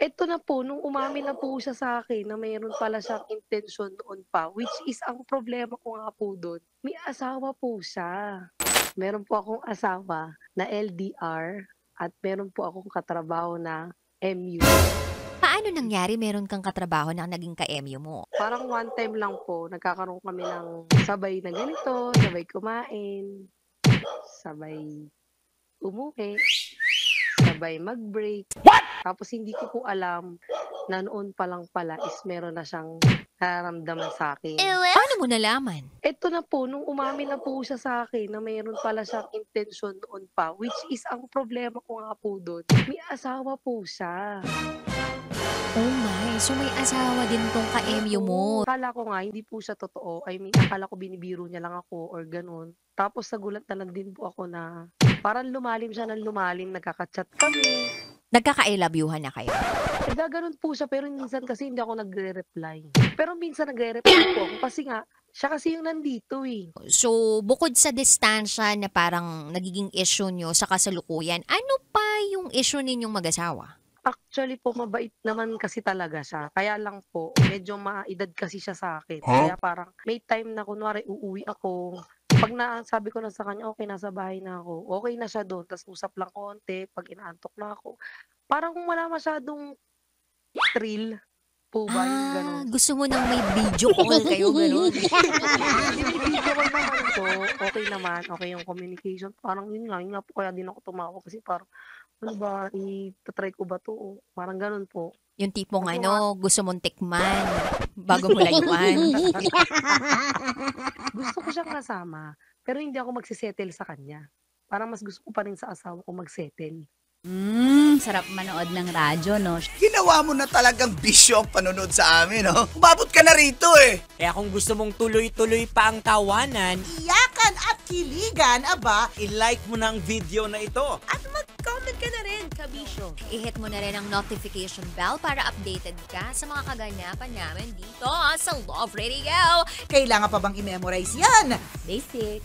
Eto na po, nung umamin na po siya sa'kin na mayro'n pala siyang intensyon noon pa, which is ang problema ko nga po do'n, may asawa po siya. Meron po akong asawa na LDR at meron po akong katrabaho na MU. Paano nangyari meron kang katrabaho na naging ka-MU mo? Parang one time lang po nagkakaroon kami ng sabay na ganito, sabay kumain, sabay umuwi, sabay mag-break. Tapos hindi ko po alam na noon pa lang pala is meron na siyang nararamdaman sa'kin. Paano mo nalaman? Eto na po, nung umamin na po siya sa'kin na mayro'n pala siyang intensyon noon pa, which is ang problema ko nga po do'n, may asawa po siya. Oh my, so may asawa din 'tong ka-MU mo. Akala ko nga hindi po siya totoo, I mean akala ko binibiro niya lang ako or gano'n. Tapos nagulat na lang din po ako na parang lumalim siya ng lumalim, nagkaka-chat kami. Nagkaka-I love you-han na kayo? Naggagano'n po siya pero minsan kasi hindi ako nagre-reply. Pero minsan nagre-reply po ako kasi nga siya kasi yung nandito, eh. So, bukod sa distansya na parang nagiging issue niyo sa kasalukuyan, ano pa yung issue ninyong mag-asawa? Actually po mabait naman kasi talaga siya, kaya lang po medyo maedad kasi siya sa'kin. Kaya parang may time na kunwari uuwi ako, 'pag sabi ko na sa kanya, "Okey nasa bahay na ako," okey na siya do'n ta's usap lang konti 'pag inaantok na ako. Parang wala masyadong thrill po ba yung gano'n. Gusto mo ng may video call kayo, gano'n? Binibidyo call naman po, okey naman, okey yung communication. Parang yun nga po kaya din ako tumawag kasi parang, ano ba, ta-try ko ba 'to, parang gano'n po. Yung tipong Kaso nga gusto mong tikman bago mo layuan. gusto ko siyang kasama, pero hindi ako magse-settle sa kanya. Parang mas gusto ko pa rin sa asawa ko mag-settle. Sarap manood ng radyo, no? Ginawa mo na talagang bisyo ang panonood sa amin, no? Umabot ka na rito, eh. Kaya kung gusto mong tuloy-tuloy pa ang tawanan, Iyakan at kiligan, aba, i-like mo na ang video na ito. at mag-comment ka na rin, kabisyo. I-hit mo na rin ang notification bell para updated ka sa mga kaganapan namin dito sa Love Radio. Kailangan pa bang i-memorize yan? Basic.